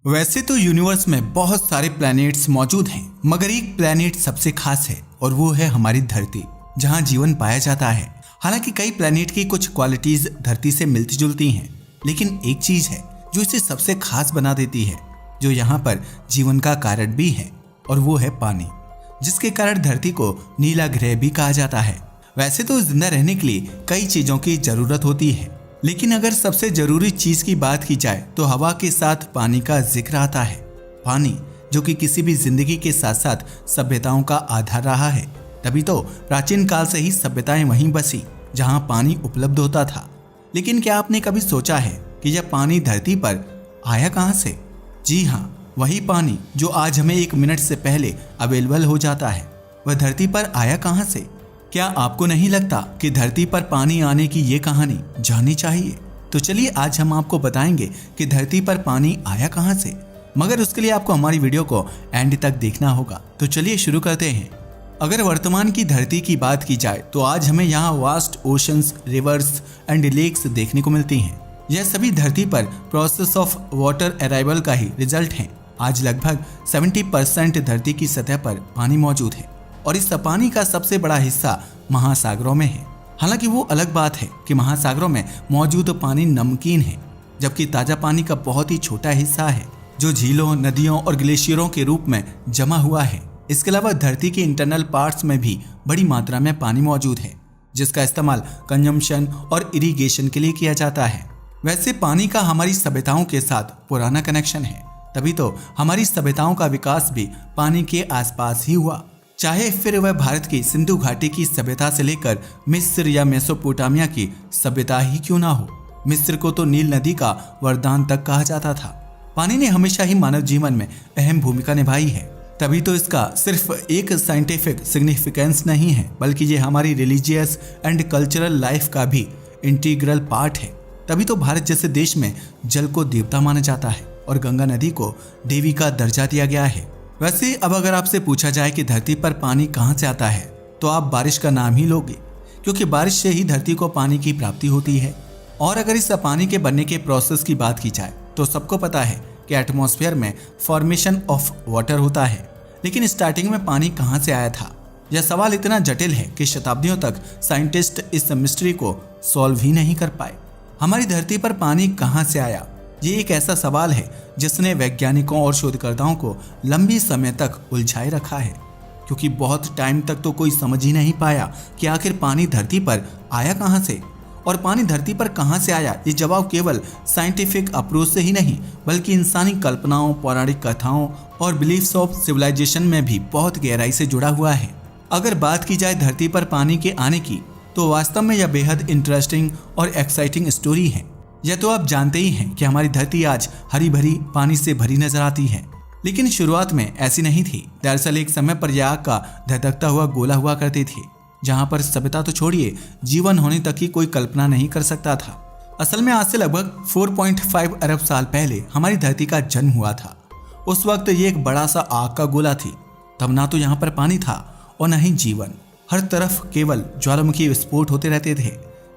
वैसे तो यूनिवर्स में बहुत सारे प्लैनेट्स मौजूद हैं, मगर एक प्लैनेट सबसे खास है और वो है हमारी धरती, जहां जीवन पाया जाता है। हालांकि कई प्लैनेट की कुछ क्वालिटीज धरती से मिलती जुलती हैं, लेकिन एक चीज है जो इसे सबसे खास बना देती है, जो यहाँ पर जीवन का कारण भी है, और वो है पानी, जिसके कारण धरती को नीला ग्रह भी कहा जाता है। वैसे तो जिंदा रहने के लिए कई चीजों की जरूरत होती है, लेकिन अगर सबसे जरूरी चीज की बात की जाए तो हवा के साथ पानी का जिक्र आता है। पानी जो कि किसी भी जिंदगी के साथ साथ सभ्यताओं का आधार रहा है, तभी तो प्राचीन काल से ही सभ्यताएं वहीं बसी जहां पानी उपलब्ध होता था। लेकिन क्या आपने कभी सोचा है कि यह पानी धरती पर आया कहां से? जी हाँ, वही पानी जो आज हमें 1 मिनट से पहले अवेलेबल हो जाता है, वह धरती पर आया कहां से? क्या आपको नहीं लगता कि धरती पर पानी आने की ये कहानी जाननी चाहिए? तो चलिए आज हम आपको बताएंगे कि धरती पर पानी आया कहां से, मगर उसके लिए आपको हमारी वीडियो को एंड तक देखना होगा। तो चलिए शुरू करते हैं। अगर वर्तमान की धरती की बात की जाए तो आज हमें यहाँ vast oceans, rivers and lakes देखने को मिलती हैं। यह सभी धरती पर प्रोसेस ऑफ वाटर अराइवल का ही रिजल्ट है। आज लगभग 70% धरती की सतह पर पानी मौजूद है और इस पानी का सबसे बड़ा हिस्सा महासागरों में है। हालांकि वो अलग बात है कि महासागरों में मौजूद पानी नमकीन है, जबकि ताजा पानी का बहुत ही छोटा हिस्सा है जो झीलों, नदियों और ग्लेशियरों के रूप में जमा हुआ है। इसके अलावा धरती के इंटरनल पार्ट्स में भी बड़ी मात्रा में पानी मौजूद है, जिसका इस्तेमाल कंजम्पशन और इरिगेशन के लिए किया जाता है। वैसे पानी का हमारी सभ्यताओं के साथ पुराना कनेक्शन है, तभी तो हमारी सभ्यताओं का विकास भी पानी के आसपास ही हुआ। चाहे फिर वह भारत की सिंधु घाटी की सभ्यता से लेकर मिस्र या मेसोपोटामिया की सभ्यता ही क्यों ना हो, मिस्र को तो नील नदी का वरदान तक कहा जाता था। पानी ने हमेशा ही मानव जीवन में अहम भूमिका निभाई है, तभी तो इसका सिर्फ एक साइंटिफिक सिग्निफिकेंस नहीं है, बल्कि ये हमारी रिलीजियस एंड कल्चरल लाइफ का भी इंटीग्रल पार्ट है। तभी तो भारत जैसे देश में जल को देवता माना जाता है और गंगा नदी को देवी का दर्जा दिया गया है। वैसे अब अगर आपसे पूछा जाए कि धरती पर पानी कहां से आता है, तो आप बारिश का नाम ही लोगे, क्योंकि बारिश से ही धरती को पानी की प्राप्ति होती है। और अगर इस पानी के बनने के प्रोसेस की बात की जाए तो सबको पता है कि एटमॉस्फेयर में फॉर्मेशन ऑफ वाटर होता है। लेकिन स्टार्टिंग में पानी कहां से आया था, यह सवाल इतना जटिल है कि शताब्दियों तक साइंटिस्ट इस मिस्ट्री को सॉल्व ही नहीं कर पाए। हमारी धरती पर पानी कहां से आया, ये एक ऐसा सवाल है जिसने वैज्ञानिकों और शोधकर्ताओं को लंबी समय तक उलझाए रखा है, क्योंकि बहुत टाइम तक तो कोई समझ ही नहीं पाया कि आखिर पानी धरती पर आया कहां से। और पानी धरती पर कहां से आया, ये जवाब केवल साइंटिफिक अप्रोच से ही नहीं, बल्कि इंसानी कल्पनाओं, पौराणिक कथाओं और बिलीफ्स ऑफ सिविलाइजेशन में भी बहुत गहराई से जुड़ा हुआ है। अगर बात की जाए धरती पर पानी के आने की, तो वास्तव में यह बेहद इंटरेस्टिंग और एक्साइटिंग स्टोरी है। यह तो आप जानते ही हैं कि हमारी धरती आज हरी भरी पानी से भरी नजर आती है, लेकिन शुरुआत में ऐसी नहीं थी। दरअसल एक समय पर यह आग का धधकता हुआ गोला हुआ करती थी, जहां पर सभ्यता तो छोड़िए, जीवन होने तक की कोई कल्पना नहीं कर सकता था। असल में आज से लगभग 4.5 अरब साल पहले हमारी धरती का जन्म हुआ था। उस वक्त ये एक बड़ा सा आग का गोला थी। तब ना तो यहाँ पर पानी था और न ही जीवन। हर तरफ केवल ज्वालामुखी विस्फोट होते रहते थे,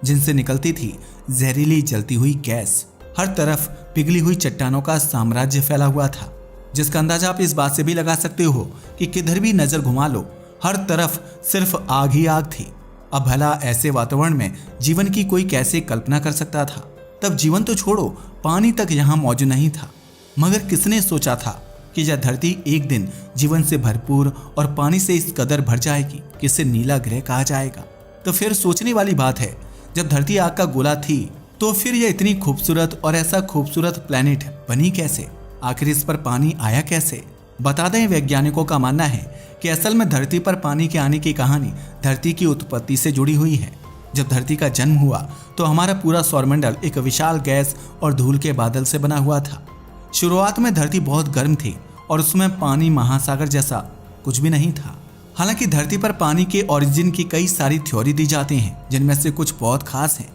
जिनसे निकलती थी जहरीली जलती हुई गैस। हर तरफ पिघली हुई चट्टानों का साम्राज्य फैला हुआ था, जिसका अंदाजा आप इस बात से भी लगा सकते हो कि किधर भी नजर घुमा लो, हर तरफ सिर्फ आग ही आग थी। अब भला ऐसे वातावरण में जीवन की कोई कैसे कल्पना कर सकता था? तब जीवन तो छोड़ो, पानी तक यहाँ मौजूद नहीं था। मगर किसने सोचा था कि यह धरती एक दिन जीवन से भरपूर और पानी से इस कदर भर जाएगी कि इसे नीला ग्रह कहा जाएगा? तो फिर सोचने वाली बात है, जब धरती आग का गोला थी तो फिर यह इतनी खूबसूरत और ऐसा खूबसूरत प्लेनेट बनी कैसे? आखिर इस पर पानी आया कैसे? बता दें, वैज्ञानिकों का मानना है कि असल में धरती पर पानी के आने की कहानी धरती की उत्पत्ति से जुड़ी हुई है। जब धरती का जन्म हुआ तो हमारा पूरा सौरमंडल एक विशाल गैस और धूल के बादल से बना हुआ था। शुरुआत में धरती बहुत गर्म थी और उसमें पानी महासागर जैसा कुछ भी नहीं था। हालांकि धरती पर पानी के ओरिजिन की कई सारी थ्योरी दी जाती हैं, जिनमें से कुछ बहुत खास हैं।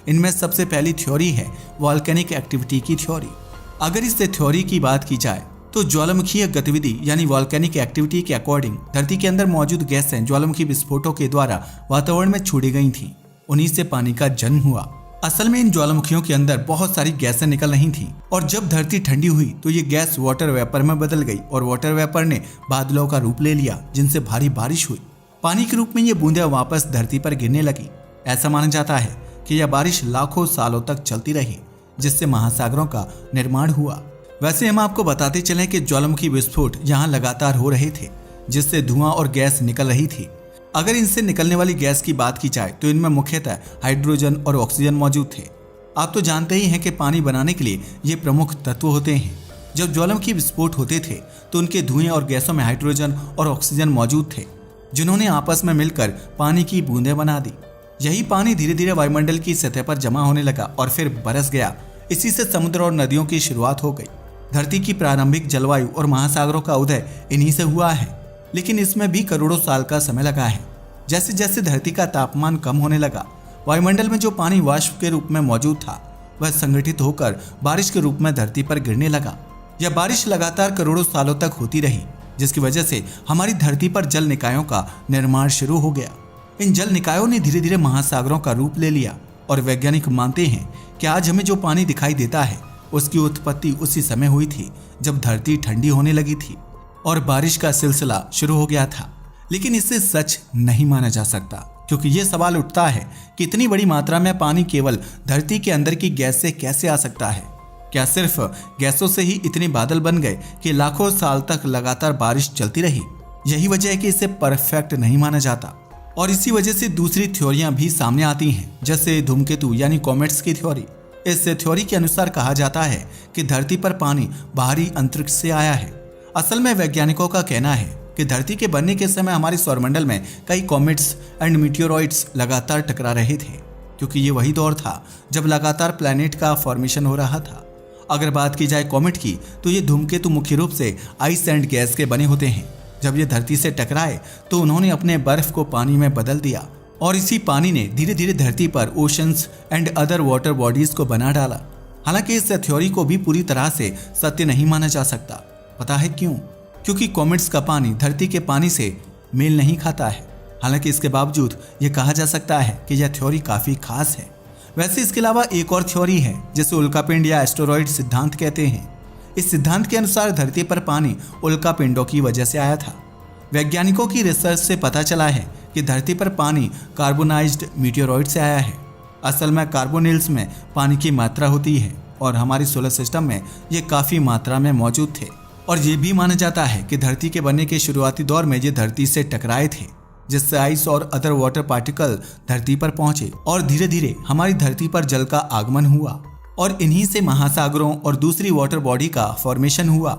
इनमें सबसे पहली थ्योरी है वॉल्केनिक एक्टिविटी की थ्योरी। अगर इस थ्योरी की बात की जाए तो ज्वालामुखीय गतिविधि यानी वॉल्केनिक एक्टिविटी के अकॉर्डिंग धरती के अंदर मौजूद गैसें ज्वालामुखी विस्फोटों के द्वारा वातावरण में छोड़ी गई थीं। उन्हीं से पानी का जन्म हुआ असल में इन ज्वालामुखियों के अंदर बहुत सारी गैसें निकल रही थीं और जब धरती ठंडी हुई तो ये गैस वाटर वेपर में बदल गई और वाटर वेपर ने बादलों का रूप ले लिया, जिनसे भारी बारिश हुई। पानी के रूप में ये बूंदें वापस धरती पर गिरने लगी। ऐसा माना जाता है कि यह बारिश लाखों सालों तक चलती रही, जिससे महासागरों का निर्माण हुआ। वैसे हम आपको बताते चलें कि ज्वालामुखी विस्फोट यहाँ लगातार हो रहे थे, जिससे धुआं और गैस निकल रही थी। अगर इनसे निकलने वाली गैस की बात की जाए तो इनमें मुख्यतः हाइड्रोजन और ऑक्सीजन मौजूद थे। आप तो जानते ही हैं कि पानी बनाने के लिए ये प्रमुख तत्व होते हैं। जब ज्वालामुखी विस्फोट होते थे तो उनके धुएं और गैसों में हाइड्रोजन और ऑक्सीजन मौजूद थे, जिन्होंने आपस में मिलकर पानी की बूंदें बना दी। यही पानी धीरे धीरे वायुमंडल की सतह पर जमा होने लगा और फिर बरस गया। इसी से समुद्र और नदियों की शुरुआत हो गई। धरती की प्रारंभिक जलवायु और महासागरों का उदय इन्हीं से हुआ है, लेकिन इसमें भी करोड़ों साल का समय लगा है। जैसे जैसे धरती का तापमान कम होने लगा, वायुमंडल में जो पानी वाष्प के रूप में मौजूद था वह संगठित होकर बारिश के रूप में धरती पर गिरने लगा। यह बारिश लगातार करोड़ों सालों तक होती रही, जिसकी वजह से हमारी धरती पर जल निकायों का निर्माण शुरू हो गया। इन जल निकायों ने धीरे धीरे महासागरों का रूप ले लिया और वैज्ञानिक मानते हैं कि आज हमें जो पानी दिखाई देता है उसकी उत्पत्ति उसी समय हुई थी जब धरती ठंडी होने लगी थी और बारिश का सिलसिला शुरू हो गया था। लेकिन इसे सच नहीं माना जा सकता, क्योंकि ये सवाल उठता है कि इतनी बड़ी मात्रा में पानी केवल धरती के अंदर की गैस से कैसे आ सकता है। क्या सिर्फ गैसों से ही इतने बादल बन गए कि लाखों साल तक लगातार बारिश चलती रही? यही वजह है कि इसे परफेक्ट नहीं माना जाता और इसी वजह से दूसरी थ्योरियां भी सामने आती हैं, जैसे धूमकेतु यानी कॉमेट्स की थ्योरी। इस थ्योरी के अनुसार कहा जाता है कि धरती पर पानी बाहरी अंतरिक्ष से आया है। असल में वैज्ञानिकों का कहना है कि धरती के बनने के समय हमारे सौरमंडल में कई कॉमेट्स एंड मीटियोरॉइड्स लगातार टकरा रहे थे, क्योंकि ये वही दौर था जब लगातार प्लैनेट का फॉर्मेशन हो रहा था। अगर बात की जाए कॉमेट की, तो ये धूमकेतु मुख्य रूप से आइस एंड गैस के बने होते हैं। जब ये धरती से टकराए तो उन्होंने अपने बर्फ को पानी में बदल दिया और इसी पानी ने धीरे धीरे धरती पर oceans and other water bodies को बना डाला। हालांकि इस थ्योरी को भी पूरी तरह से सत्य नहीं माना जा सकता। पता है क्यों? क्योंकि कॉमेट्स का पानी धरती के पानी से मेल नहीं खाता है। हालांकि इसके बावजूद ये कहा जा सकता है कि यह थ्योरी काफी खास है। वैसे इसके अलावा एक और थ्योरी है जिसे उल्कापिंड या एस्टेरॉयड सिद्धांत कहते हैं। इस सिद्धांत के अनुसार धरती पर पानी उल्कापिंडों की वजह से आया था। वैज्ञानिकों की रिसर्च से पता चला है कि धरती पर पानी कार्बोनाइज्ड मीटियोरॉइड से आया है। असल में कार्बोनिल्स में पानी की मात्रा होती है और हमारे सोलर सिस्टम में ये काफ़ी मात्रा में मौजूद थे। और ये भी माना जाता है कि धरती के बनने के शुरुआती दौर में ये धरती से टकराए थे, जिससे आइस और अदर वाटर पार्टिकल धरती पर पहुंचे और धीरे धीरे हमारी धरती पर जल का आगमन हुआ और इन्हीं से महासागरों और दूसरी वाटर बॉडी का फॉर्मेशन हुआ।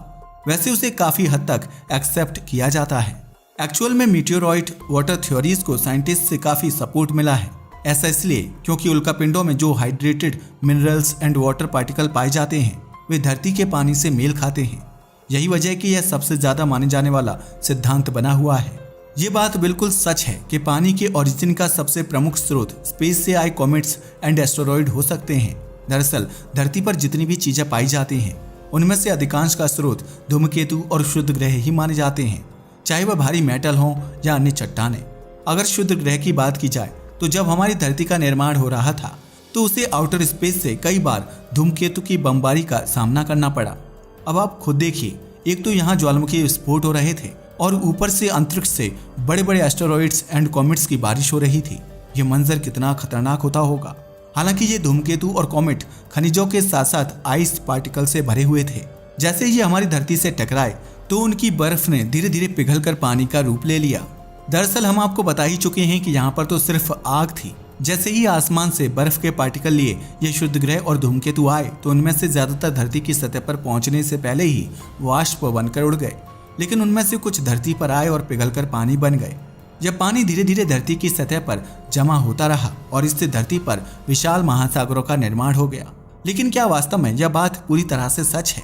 वैसे उसे काफ़ी हद तक एक्सेप्ट किया जाता है। एक्चुअल में मीटियोरॉइड वाटर थ्योरीज को साइंटिस्ट से काफ़ी सपोर्ट मिला है। ऐसा इसलिए क्योंकि उल्कापिंडों में जो hydrated minerals and water particle पाए जाते हैं वे धरती के पानी से मेल खाते हैं। यही वजह है कि यह सबसे ज़्यादा माने जाने वाला सिद्धांत बना हुआ है। ये बात बिल्कुल सच है कि पानी के ओरिजिन का सबसे प्रमुख स्रोत स्पेस से आए कॉमेट्स एंड एस्टेरॉयड हो सकते हैं। दरअसल धरती पर जितनी भी चीज़ें पाई जाती हैं उनमें से अधिकांश का स्रोत धूमकेतु और शुद्ध ग्रह ही माने जाते हैं, चाहे वह भारी मेटल हो या अन्य चट्टानें। अगर शुद्ध ग्रह की बात की जाए तो जब हमारी धरती का निर्माण हो रहा था तो उसे आउटर स्पेस से कई बार धूमकेतु की बमबारी का सामना करना पड़ा। अब आप खुद देखिए, एक तो यहाँ ज्वालामुखी विस्फोट हो रहे थे और ऊपर से अंतरिक्ष से बड़े बड़े एस्टेरॉइड्स एंड कॉमेट्स की बारिश हो रही थी। ये मंजर कितना खतरनाक होता होगा। हालांकि ये धूमकेतु और कॉमेट खनिजों के साथ साथ आइस पार्टिकल से भरे हुए थे। जैसे ही ये हमारी धरती से टकराए तो उनकी बर्फ ने धीरे धीरे पिघलकर पानी का रूप ले लिया। दरअसल हम आपको बता ही चुके हैं कि यहाँ पर तो सिर्फ आग थी। जैसे ही आसमान से बर्फ के पार्टिकल लिए ये शुद्ध ग्रह और धूमकेतु आए तो उनमें से ज्यादातर धरती की सतह पर पहुंचने से पहले ही वाष्प बनकर उड़ गए, लेकिन उनमें से कुछ धरती पर आए और पिघलकर पानी बन गए। यह पानी धीरे धीरे धरती की सतह पर जमा होता रहा और इससे धरती पर विशाल महासागरों का निर्माण हो गया। लेकिन क्या वास्तव में यह बात पूरी तरह से सच है?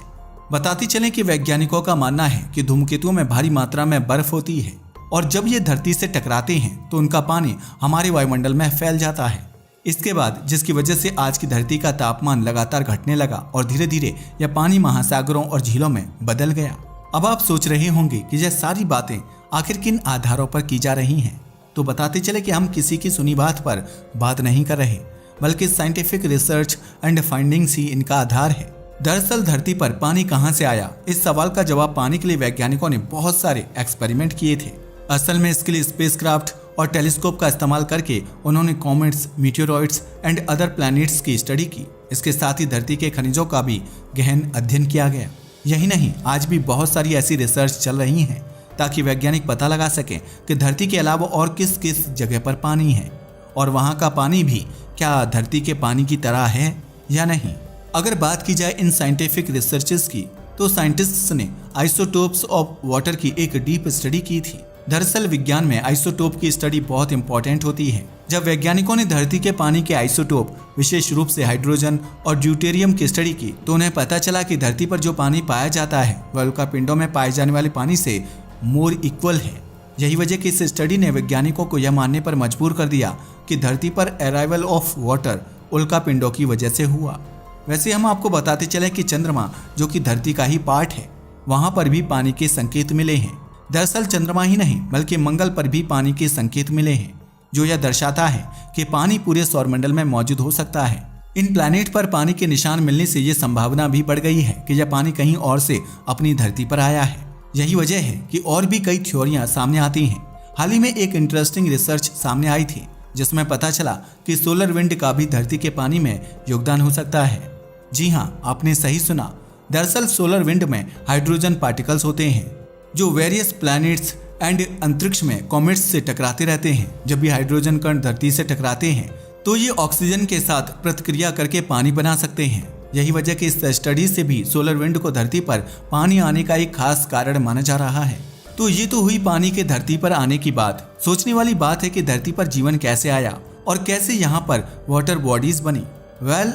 बताते चलें कि वैज्ञानिकों का मानना है कि धूमकेतुओं में भारी मात्रा में बर्फ होती है और जब ये धरती से टकराते हैं तो उनका पानी हमारे वायुमंडल में फैल जाता है। इसके बाद जिसकी वजह से आज की धरती का तापमान लगातार घटने लगा और धीरे धीरे यह पानी महासागरों और झीलों में बदल गया। अब आप सोच रहे होंगे कि यह सारी बातें आखिर किन आधारों पर की जा रही हैं, तो बताते चले कि हम किसी की सुनी बात पर बात नहीं कर रहे, बल्कि साइंटिफिक रिसर्च एंड फाइंडिंग्स ही इनका आधार है। दरअसल धरती पर पानी कहां से आया, इस सवाल का जवाब पाने के लिए वैज्ञानिकों ने बहुत सारे एक्सपेरिमेंट किए थे। असल में इसके लिए स्पेसक्राफ्ट और टेलीस्कोप का इस्तेमाल करके उन्होंने comets, meteoroids and other planets की स्टडी की। इसके साथ ही धरती के खनिजों का भी गहन अध्ययन किया गया। यही नहीं, आज भी बहुत सारी ऐसी रिसर्च चल रही हैं ताकि वैज्ञानिक पता लगा सकें कि धरती के अलावा और किस किस जगह पर पानी है और वहाँ का पानी भी क्या धरती के पानी की तरह है या नहीं। अगर बात की जाए इन साइंटिफिक रिसर्चेस की, तो साइंटिस्ट्स ने आइसोटोप्स ऑफ वाटर की एक डीप स्टडी की थी। दरअसल विज्ञान में आइसोटोप की स्टडी बहुत इंपॉर्टेंट होती है। जब वैज्ञानिकों ने धरती के पानी के आइसोटोप, विशेष रूप से हाइड्रोजन और ड्यूटेरियम की स्टडी की, तो उन्हें पता चला कि धरती पर जो पानी पाया जाता है वह उल्कापिंडों में पाए जाने वाले पानी से मोर इक्वल है। यही वजह कि इस स्टडी ने वैज्ञानिकों को यह मानने पर मजबूर कर दिया कि धरती पर अराइवल ऑफ वाटर उल्कापिंडों की वजह से हुआ। वैसे हम आपको बताते चले कि चंद्रमा, जो कि धरती का ही पार्ट है, वहां पर भी पानी के संकेत मिले हैं। दरअसल चंद्रमा ही नहीं बल्कि मंगल पर भी पानी के संकेत मिले हैं, जो यह दर्शाता है कि पानी पूरे सौरमंडल में मौजूद हो सकता है। इन प्लैनेट पर पानी के निशान मिलने से यह संभावना भी बढ़ गई है कि यह पानी कहीं और से अपनी धरती पर आया है। यही वजह है कि और भी कई थ्योरियां सामने आती हैं। हाल ही में एक इंटरेस्टिंग रिसर्च सामने आई थी जिसमें पता चला कि सोलर विंड का भी धरती के पानी में योगदान हो सकता है। जी हाँ, आपने सही सुना। दरअसल सोलर विंड में हाइड्रोजन पार्टिकल्स होते हैं जो वेरियस प्लैनेट्स एंड अंतरिक्ष में कॉमेट्स से टकराते रहते हैं। जब भी हाइड्रोजन कण धरती से टकराते हैं तो ये ऑक्सीजन के साथ प्रतिक्रिया करके पानी बना सकते हैं। यही वजह कि इस स्टडी से भी सोलर विंड को धरती पर पानी आने का एक खास कारण माना जा रहा है। तो ये तो हुई पानी के धरती पर आने की बात। सोचने वाली बात है कि धरती पर जीवन कैसे आया और कैसे यहाँ पर वाटर बॉडीज बनी।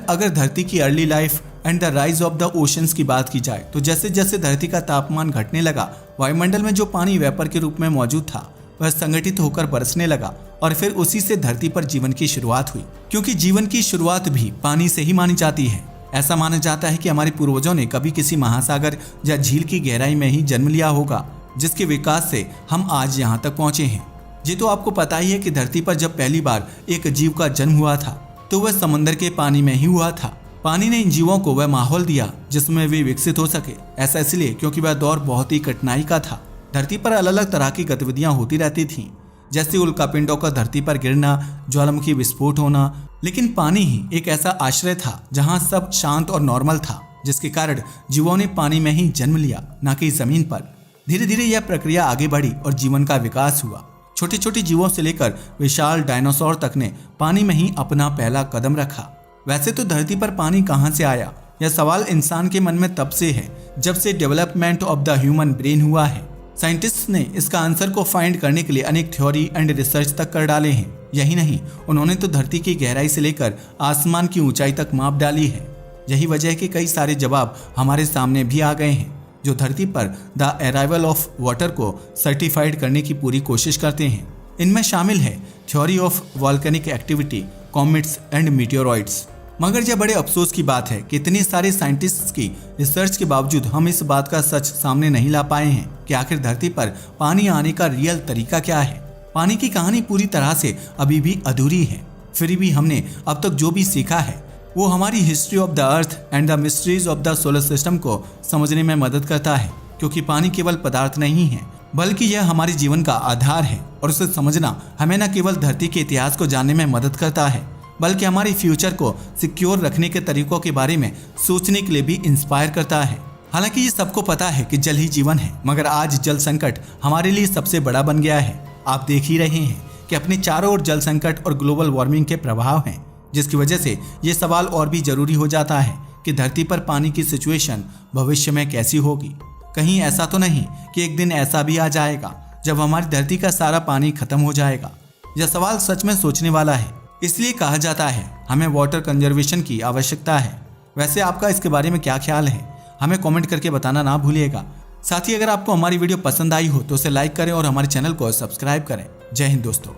अगर धरती की early life and the rise of the oceans की बात की जाए तो जैसे जैसे धरती का तापमान घटने लगा, वायुमंडल में जो पानी वेपर के रूप में मौजूद था वह संगठित होकर बरसने लगा और फिर उसी से धरती पर जीवन की शुरुआत हुई। क्योंकि जीवन की शुरुआत भी पानी से ही मानी जाती है। ऐसा माना जाता है कि हमारे पूर्वजों ने कभी किसी महासागर या झील की गहराई में ही जन्म लिया होगा, जिसके विकास से हम आज यहाँ तक पहुंचे हैं। ये तो आपको पता ही है कि धरती पर जब पहली बार एक जीव का जन्म हुआ था तो वह समंदर के पानी में ही हुआ था। पानी ने इन जीवों को वह माहौल दिया जिसमें वे विकसित हो सके। ऐसा इसलिए क्योंकि वह दौर बहुत ही कठिनाई का था। धरती पर अलग अलग तरह की गतिविधियां होती रहती थीं, जैसे उल्कापिंडों का धरती पर गिरना, ज्वालामुखी विस्फोट होना। लेकिन पानी ही एक ऐसा आश्रय था जहां सब शांत और नॉर्मल था, जिसके कारण जीवों ने पानी में ही जन्म लिया, न कि जमीन पर। धीरे धीरे यह प्रक्रिया आगे बढ़ी और जीवन का विकास हुआ। छोटे छोटे जीवों से लेकर विशाल डायनासोर तक ने पानी में ही अपना पहला कदम रखा। वैसे तो धरती पर पानी कहां से आया, यह सवाल इंसान के मन में तब से है जब से development of the human brain हुआ है। साइंटिस्ट ने इसका आंसर को फाइंड करने के लिए अनेक थ्योरी एंड रिसर्च तक कर डाले हैं। यही नहीं, उन्होंने तो धरती की गहराई से लेकर आसमान की ऊंचाई तक माप डाली है। यही वजह है कि कई सारे जवाब हमारे सामने भी आ गए हैं जो धरती पर द अराइवल ऑफ वाटर को सर्टिफाइड करने की पूरी कोशिश करते हैं। इनमें शामिल है theory of volcanic activity, comets and meteoroids. मगर यह बड़े अफसोस की बात है कि इतने सारे साइंटिस्ट्स की रिसर्च के बावजूद हम इस बात का सच सामने नहीं ला पाए हैं कि आखिर धरती पर पानी आने का रियल तरीका क्या है। पानी की कहानी पूरी तरह से अभी भी अधूरी है। फिर भी हमने अब तक जो भी सीखा है वो हमारी history of the earth and the mysteries of the solar system को समझने में मदद करता है। क्योंकि पानी केवल पदार्थ नहीं है बल्कि यह हमारे जीवन का आधार है और उसे समझना हमें न केवल धरती के इतिहास को जानने में मदद करता है बल्कि हमारे फ्यूचर को सिक्योर रखने के तरीकों के बारे में सोचने के लिए भी इंस्पायर करता है। हालांकि ये सबको पता है कि जल ही जीवन है, मगर आज जल संकट हमारे लिए सबसे बड़ा बन गया है। आप देख ही रहे हैं कि अपने चारों ओर जल संकट और ग्लोबल वार्मिंग के प्रभाव हैं, जिसकी वजह से ये सवाल और भी जरूरी हो जाता है कि धरती पर पानी की सिचुएशन भविष्य में कैसी होगी। कहीं ऐसा तो नहीं कि एक दिन ऐसा भी आ जाएगा जब हमारी धरती का सारा पानी खत्म हो जाएगा। यह सवाल सच में सोचने वाला है। इसलिए कहा जाता है हमें वाटर कंजर्वेशन की आवश्यकता है। वैसे आपका इसके बारे में क्या ख्याल है, हमें कमेंट करके बताना ना भूलिएगा। साथ ही अगर आपको हमारी वीडियो पसंद आई हो तो उसे लाइक करें और हमारे चैनल को सब्सक्राइब करें। जय हिंद दोस्तों।